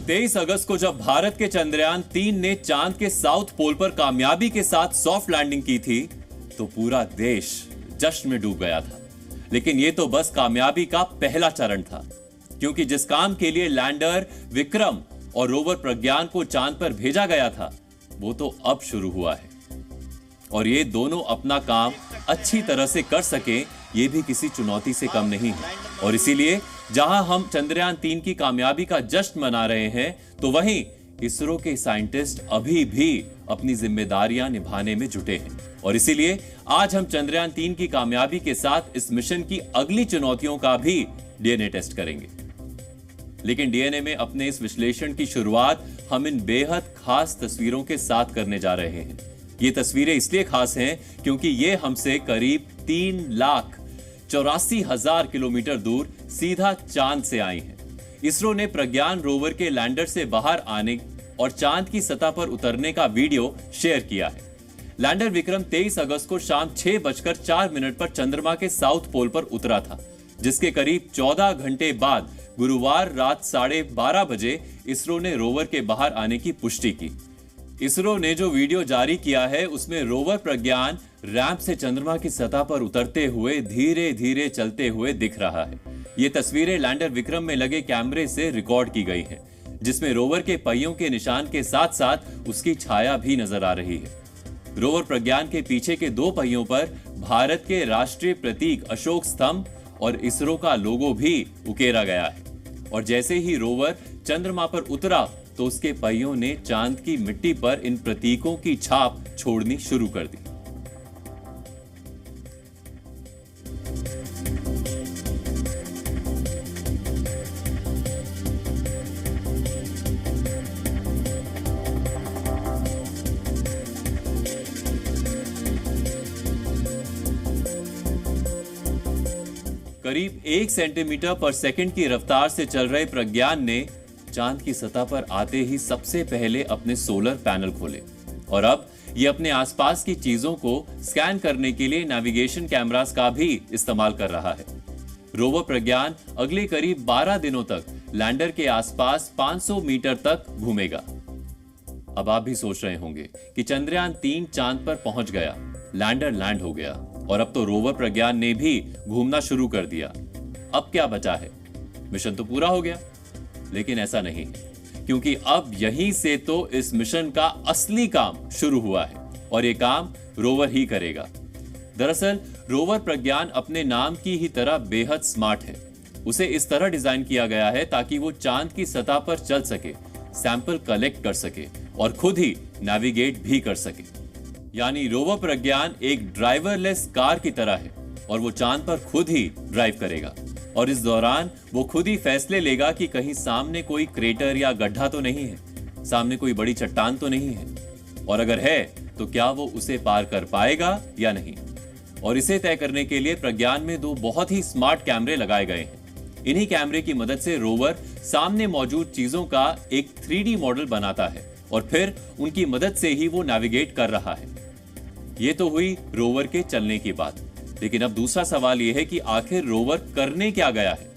23 अगस्त को जब भारत के चंद्रयान 3 ने चांद के साउथ पोल पर कामयाबी के साथ सॉफ्ट लैंडिंग की थी तो पूरा देश जश्न में डूब गया था। लेकिन यह तो बस कामयाबी का पहला चरण था, क्योंकि जिस काम के लिए लैंडर विक्रम और रोवर प्रज्ञान को चांद पर भेजा गया था वो तो अब शुरू हुआ है। और ये दोनों अपना काम अच्छी तरह से कर सके ये भी किसी चुनौती से कम नहीं है। और इसीलिए जहां हम चंद्रयान 3 की कामयाबी का जश्न मना रहे हैं तो वहीं इसरो के साइंटिस्ट अभी भी अपनी जिम्मेदारियां निभाने में जुटे हैं। और इसीलिए आज हम चंद्रयान 3 की कामयाबी के साथ इस मिशन की अगली चुनौतियों का भी डीएनए टेस्ट करेंगे। लेकिन डीएनए में अपने इस विश्लेषण की शुरुआत हम इन बेहद खास तस्वीरों के साथ करने जा रहे हैं। ये तस्वीरें इसलिए खास हैं क्योंकि ये हमसे करीब 3,84,000 किलोमीटर दूर सीधा चांद से आई हैं। इसरो ने प्रज्ञान रोवर के लैंडर से बाहर आने और चांद की सतह पर उतरने का वीडियो शेयर किया है। लैंडर विक्रम 23 अगस्त को शाम 6:04 पर चंद्रमा के साउथ पोल पर उतरा था, जिसके करीब 14 घंटे बाद गुरुवार रात 12:30 बजे इसरो ने रोवर के बाहर आने की पुष्टि की। इसरो ने जो वीडियो जारी किया है उसमें रोवर प्रज्ञान रैंप से चंद्रमा की सतह पर उतरते हुए धीरे धीरे चलते हुए दिख रहा है। ये तस्वीरें लैंडर विक्रम में लगे कैमरे से रिकॉर्ड की गई हैं, जिसमें रोवर के पहियों के निशान के साथ साथ उसकी छाया भी नजर आ रही है। रोवर प्रज्ञान के पीछे के 2 पहियों पर भारत के राष्ट्रीय प्रतीक अशोक स्तंभ और इसरो का लोगो भी उकेरा गया है। और जैसे ही रोवर चंद्रमा पर उतरा तो उसके पहियों ने चांद की मिट्टी पर इन प्रतीकों की छाप छोड़नी शुरू कर दी। करीब 1 सेंटीमीटर पर सेकंड की रफ्तार से चल रहे प्रज्ञान ने चांद की सतह पर आते ही सबसे पहले अपने सोलर पैनल खोले और अब ये अपने आसपास की चीजों को स्कैन करने के लिए नेविगेशन कैमरास का भी इस्तेमाल कर रहा है। रोवर प्रज्ञान अगले करीब 12 दिनों तक लैंडर के आसपास 500 मीटर तक घूमेगा। अब आप भी सोच रहे होंगे कि चंद्रयान 3 चांद पर पहुंच गया, लैंडर लैंड हो गया और अब तो रोवर प्रज्ञान ने भी घूमना शुरू कर दिया। अब क्या बचा है? मिशन तो पूरा हो गया। लेकिन ऐसा नहीं, क्योंकि अब यहीं से तो इस मिशन का असली काम शुरू हुआ है और ये काम रोवर ही करेगा। दरअसल रोवर प्रज्ञान अपने नाम की ही तरह बेहद स्मार्ट है। उसे इस तरह डिजाइन किया गया है ताकि वो चांद की सतह पर चल सके, सैंपल कलेक्ट कर सके और खुद ही नेविगेट भी कर सके। यानी रोवर प्रज्ञान एक ड्राइवरलेस कार की तरह है और वो चांद पर खुद ही ड्राइव करेगा और इस दौरान वो खुद ही फैसले लेगा कि कहीं सामने कोई क्रेटर या गड्ढा तो नहीं है, सामने कोई बड़ी चट्टान तो नहीं है, और अगर है तो क्या वो उसे पार कर पाएगा या नहीं। और इसे तय करने के लिए प्रज्ञान में 2 बहुत ही स्मार्ट कैमरे लगाए गए हैं। इन्हीं कैमरे की मदद से रोवर सामने मौजूद चीजों का एक 3D मॉडल बनाता है और फिर उनकी मदद से ही वो नेविगेट कर रहा है। ये तो हुई रोवर के चलने की बात, लेकिन अब दूसरा सवाल यह है कि आखिर रोवर करने क्या गया है।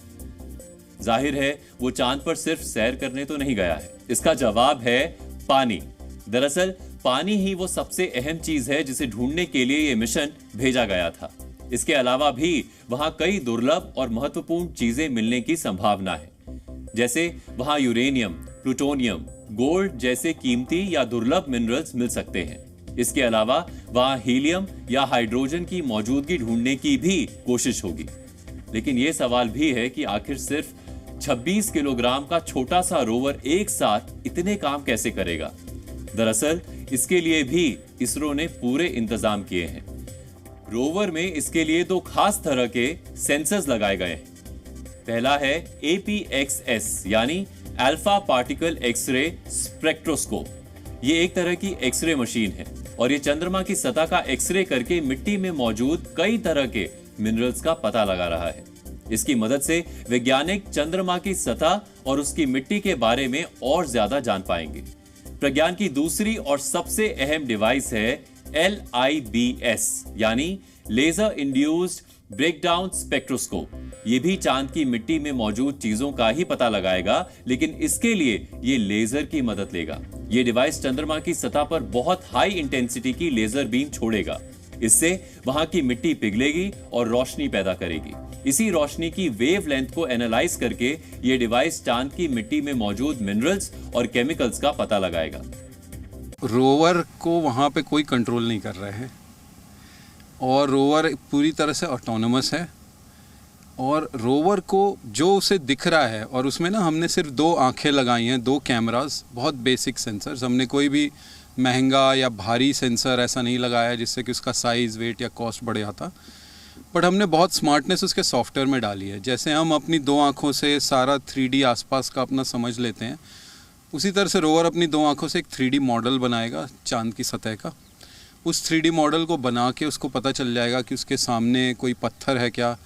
जाहिर है वो चांद पर सिर्फ सैर करने तो नहीं गया है। इसका जवाब है पानी। दरअसल पानी ही वो सबसे अहम चीज है जिसे ढूंढने के लिए ये मिशन भेजा गया था। इसके अलावा भी वहां कई दुर्लभ और महत्वपूर्ण चीजें मिलने की संभावना है, जैसे वहां यूरेनियम, प्लूटोनियम, गोल्ड जैसे कीमती या दुर्लभ मिनरल्स मिल सकते हैं। इसके अलावा वहां हीलियम या हाइड्रोजन की मौजूदगी ढूंढने की भी कोशिश होगी। लेकिन यह सवाल भी है कि आखिर सिर्फ 26 किलोग्राम का छोटा सा रोवर एक साथ इतने काम कैसे करेगा। दरअसल इसके लिए भी इसरो ने पूरे इंतजाम किए हैं। रोवर में इसके लिए 2 खास तरह के सेंसर्स लगाए गए हैं। पहला है APXS यानी अल्फा पार्टिकल एक्सरे स्पेक्ट्रोस्कोप। ये एक तरह की एक्सरे मशीन है और ये चंद्रमा की सतह का एक्सरे करके मिट्टी में मौजूद कई तरह के मिनरल्स का पता लगा रहा है। इसकी मदद से वैज्ञानिक चंद्रमा की सतह और उसकी मिट्टी के बारे में और ज्यादा जान पाएंगे। प्रज्ञान की दूसरी और सबसे अहम डिवाइस है LIBS यानी लेजर इंड्यूस्ड ब्रेकडाउन स्पेक्ट्रोस्कोप। ये भी चांद की मिट्टी में मौजूद चीजों का ही पता लगाएगा, लेकिन इसके लिए ये लेजर की मदद लेगा। ये डिवाइस चंद्रमा की सतह पर बहुत हाई इंटेंसिटी की लेजर बीम छोड़ेगा। इससे वहां की मिट्टी पिघलेगी और रोशनी पैदा करेगी। इसी रोशनी की वेवलेंथ को एनालाइज करके ये डिवाइस चांद की मिट्टी में मौजूद मिनरल्स और केमिकल्स का पता लगाएगा। रोवर को वहाँ पे कोई कंट्रोल नहीं कर रहा है और रोवर पूरी तरह से ऑटोनोमस है और रोवर को जो उसे दिख रहा है, और उसमें ना हमने सिर्फ 2 आंखें लगाई हैं, 2 कैमरास, बहुत बेसिक सेंसर्स। हमने कोई भी महंगा या भारी सेंसर ऐसा नहीं लगाया जिससे कि उसका साइज़, वेट या कॉस्ट बढ़ जाता, बट हमने बहुत स्मार्टनेस उसके सॉफ्टवेयर में डाली है। जैसे हम अपनी 2 आँखों से सारा 3D आसपास का अपना समझ लेते हैं, उसी तरह से रोवर अपनी 2 आँखों से एक 3D मॉडल बनाएगा चांद की सतह का। उस 3D मॉडल को बना के उसको पता चल जाएगा कि उसके सामने कोई पत्थर है क्या,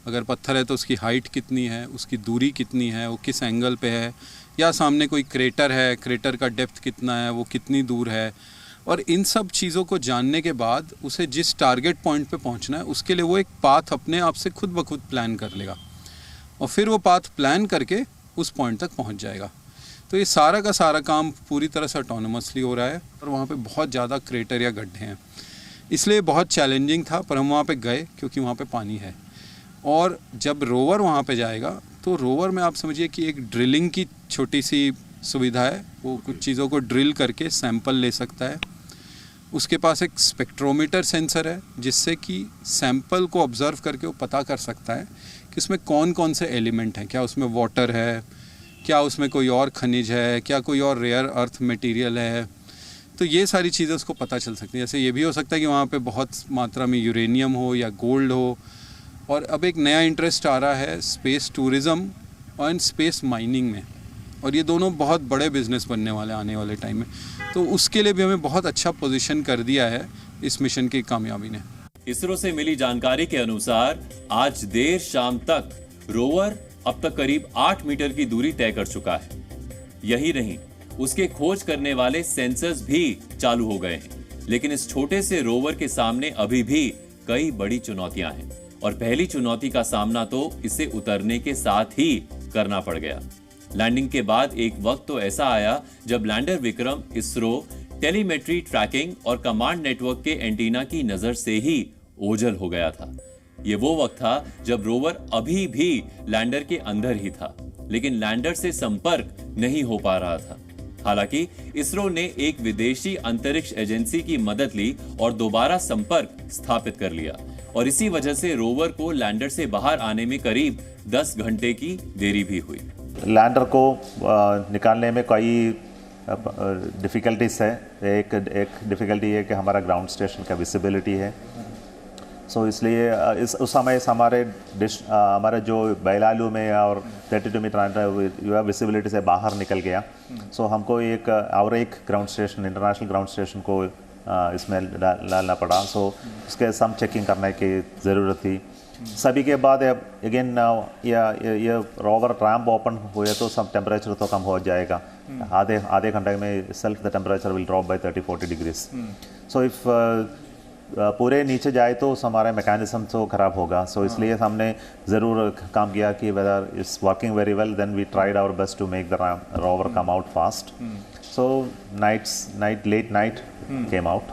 अगर पत्थर है तो उसकी हाइट कितनी है, उसकी दूरी कितनी है, वो किस एंगल पे है, या सामने कोई क्रेटर है, क्रेटर का डेप्थ कितना है, वो कितनी दूर है। और इन सब चीज़ों को जानने के बाद उसे जिस टारगेट पॉइंट पे पहुंचना है उसके लिए वो एक पाथ अपने आप से खुद ब खुद प्लान कर लेगा और फिर वो पाथ प्लान करके उस पॉइंट तक पहुंच जाएगा। तो ये सारा का सारा काम पूरी तरह से ऑटोनोमसली हो रहा है और वहाँ पे बहुत ज़्यादा क्रेटर या गड्ढे हैं, इसलिए बहुत चैलेंजिंग था, पर हम वहाँ पे गए क्योंकि वहाँ पे पानी है। और जब रोवर वहाँ पे जाएगा तो रोवर में आप समझिए कि एक ड्रिलिंग की छोटी सी सुविधा है, वो कुछ चीज़ों को ड्रिल करके सैंपल ले सकता है। उसके पास एक स्पेक्ट्रोमीटर सेंसर है जिससे कि सैंपल को ऑब्जर्व करके वो पता कर सकता है कि उसमें कौन कौन से एलिमेंट हैं, क्या उसमें वाटर है, क्या उसमें कोई और खनिज है, क्या कोई और रेयर अर्थ मटेरियल है। तो ये सारी चीज़ें उसको पता चल सकती हैं। जैसे ये भी हो सकता है कि वहाँ पे बहुत मात्रा में यूरेनियम हो या गोल्ड हो। और अब एक नया इंटरेस्ट आ रहा है स्पेस टूरिज़्म और स्पेस माइनिंग में, और ये दोनों बहुत बड़े बिजनेस बनने वाले आने वाले टाइम में। तो उसके लिए भी हमें बहुत अच्छा पोजीशन कर दिया है इस मिशन की कामयाबी ने। इसरो से मिली जानकारी के अनुसार आज देर शाम तक रोवर अब तक करीब 8 मीटर की दूरी तय कर चुका है। यही नहीं, उसके खोज करने वाले सेंसर्स भी चालू हो गए हैं। लेकिन इस छोटे से रोवर के सामने अभी भी कई बड़ी चुनौतियां हैं, और पहली चुनौती का सामना तो इसे उतरने के साथ ही करना पड़ गया। लैंडिंग के बाद एक वक्त तो ऐसा आया जब lander Vikram ISRO telemetry tracking और कमांड नेटवर्क के एंटीना की नजर से ही ओझल हो गया था। ये वो वक्त था जब रोवर अभी भी लैंडर के अंदर ही था, लेकिन लैंडर से संपर्क नहीं हो पा रहा था। हालांकि इसरो ने एक विदेशी अंतरिक्ष एजेंसी की मदद ली और दोबारा संपर्क स्थापित कर लिया, और इसी वजह से रोवर को लैंडर से बाहर आने में करीब 10 घंटे की देरी भी हुई। लैंडर को निकालने में कई डिफ़िकल्टीज है। एक डिफ़िकल्टी है कि हमारा ग्राउंड स्टेशन का विजिबिलिटी है। इसलिए उस समय हमारे जो बेलालू में और 32 मीटर विजिबिलिटी से बाहर निकल गया। हमको एक ground station, international ground station को इसमें डालना पड़ा। उसके सम चेकिंग करने की ज़रूरत थी। सभी के बाद अगेन ये रोवर रैम्प ओपन हुए तो सब टेम्परेचर तो कम हो जाएगा। आधे घंटे में self the temperature will drop by 30-40 degrees. If पूरे नीचे जाए तो हमारा मैकेनिज्म तो ख़राब होगा। इसलिए हमने ज़रूर काम किया कि whether it's working very well, then we tried our best to make the rover come out fast. Late night came out.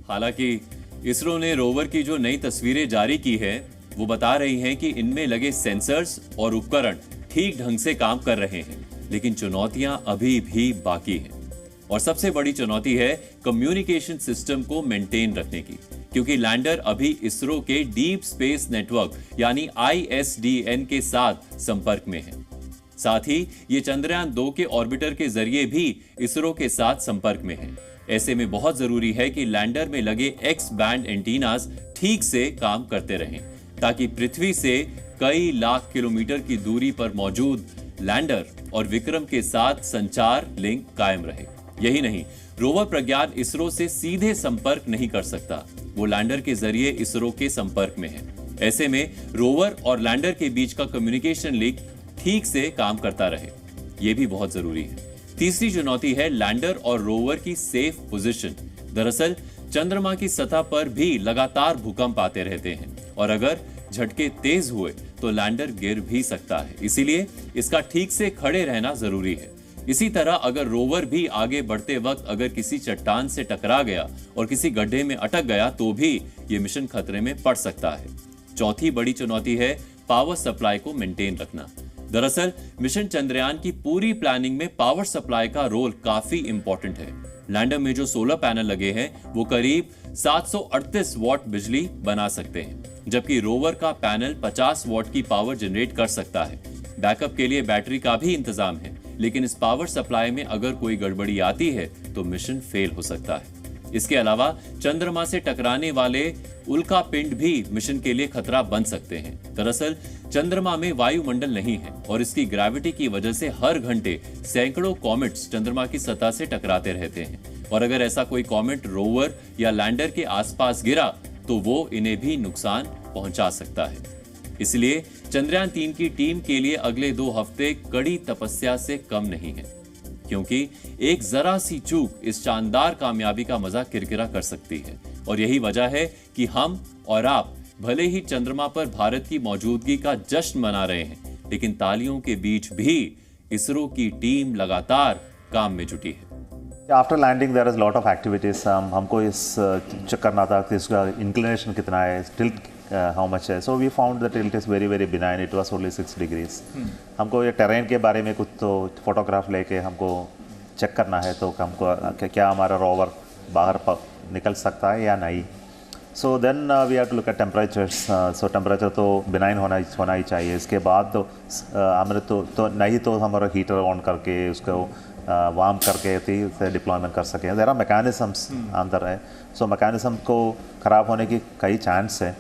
हालांकि इसरो ने रोवर की जो नई तस्वीरें जारी की है वो बता रही हैं कि इनमें लगे सेंसर्स और उपकरण ठीक ढंग से काम कर रहे हैं, लेकिन चुनौतियां अभी भी बाकी हैं। और सबसे बड़ी चुनौती है कम्युनिकेशन सिस्टम को मेंटेन रखने की, क्योंकि लैंडर अभी इसरो के डीप स्पेस नेटवर्क यानी ISDN के साथ संपर्क में है। साथ ही ये चंद्रयान 2 के ऑर्बिटर के जरिए भी इसरो के साथ संपर्क में है। ऐसे में बहुत जरूरी है कि लैंडर में लगे X बैंड एंटीनास ठीक से काम करते रहें, ताकि पृथ्वी से कई लाख किलोमीटर की दूरी पर मौजूद लैंडर और विक्रम के साथ संचार लिंक कायम रहे। यही नहीं, रोवर प्रज्ञान इसरो से सीधे संपर्क नहीं कर सकता, वो लैंडर के जरिए इसरो के संपर्क में है। ऐसे में रोवर और लैंडर के बीच का कम्युनिकेशन लिंक ठीक से काम करता रहे, ये भी बहुत जरूरी है। तीसरी चुनौती है लैंडर और रोवर की सेफ पोजीशन। दरअसल चंद्रमा की सतह पर भी लगातार भूकंप आते रहते हैं, और अगर झटके तेज हुए तो लैंडर गिर भी सकता है, इसीलिए इसका ठीक से खड़े रहना जरूरी है। इसी तरह अगर रोवर भी आगे बढ़ते वक्त अगर किसी चट्टान से टकरा गया और किसी गड्ढे में अटक गया तो भी ये मिशन खतरे में पड़ सकता है। चौथी बड़ी चुनौती है पावर सप्लाई को मेंटेन रखना। दरअसल मिशन चंद्रयान की पूरी प्लानिंग में पावर सप्लाई का रोल काफी इंपॉर्टेंट है। लैंडर में जो सोलर पैनल लगे हैं वो करीब 738 वॉट बिजली बना सकते हैं, जबकि रोवर का पैनल 50 वॉट की पावर जनरेट कर सकता है। बैकअप के लिए बैटरी का भी इंतजाम है, लेकिन इस पावर सप्लाई में अगर कोई गड़बड़ी आती है तो मिशन फेल हो सकता है। इसके अलावा चंद्रमा से टकराने वाले उल्का पिंड भी मिशन के लिए खतरा बन सकते हैं। दरअसल चंद्रमा में वायुमंडल नहीं है और इसकी ग्रेविटी की वजह से हर घंटे सैकड़ों कॉमेट्स चंद्रमा की सतह से टकराते रहते हैं, और अगर ऐसा कोई कॉमेट रोवर या लैंडर के आसपास गिरा तो वो इन्हें भी नुकसान पहुंचा सकता है। इसलिए चंद्रयान 3 की टीम के लिए अगले 2 हफ्ते कड़ी तपस्या से कम नहीं है, क्योंकि एक जरा सी चूक इस शानदार कामयाबी का मजा किरकिरा कर सकती है। और यही वजह है कि हम और आप भले ही चंद्रमा पर भारत की मौजूदगी का जश्न मना रहे हैं, लेकिन तालियों के बीच भी इसरो की टीम लगातार काम में जुटी है। After landing there is lot of activities. हमको इस चेक करना था कि इसका इंक्लिनेशन कितना है, टिल्ट हाउ मच है। So we found the tilt is very very benign, it was only 6 degrees. हमको ये टेरेन के बारे में कुछ तो फोटोग्राफ लेके हमको चेक करना है, तो हमको क्या हमारा रोवर बाहर निकल सकता है या नहीं। So then we have to look at temperatures. So temperature तो बिनाइन होना ही चाहिए। इसके बाद तो हमने तो नहीं तो हमारा हीटर ऑन करके उसको वार्म करके से डिप्लॉयमेंट कर सकें। देयर आर मैकेनिज्म्स अंदर है। सो मैकेनिज्म को ख़राब होने की कई चांस है।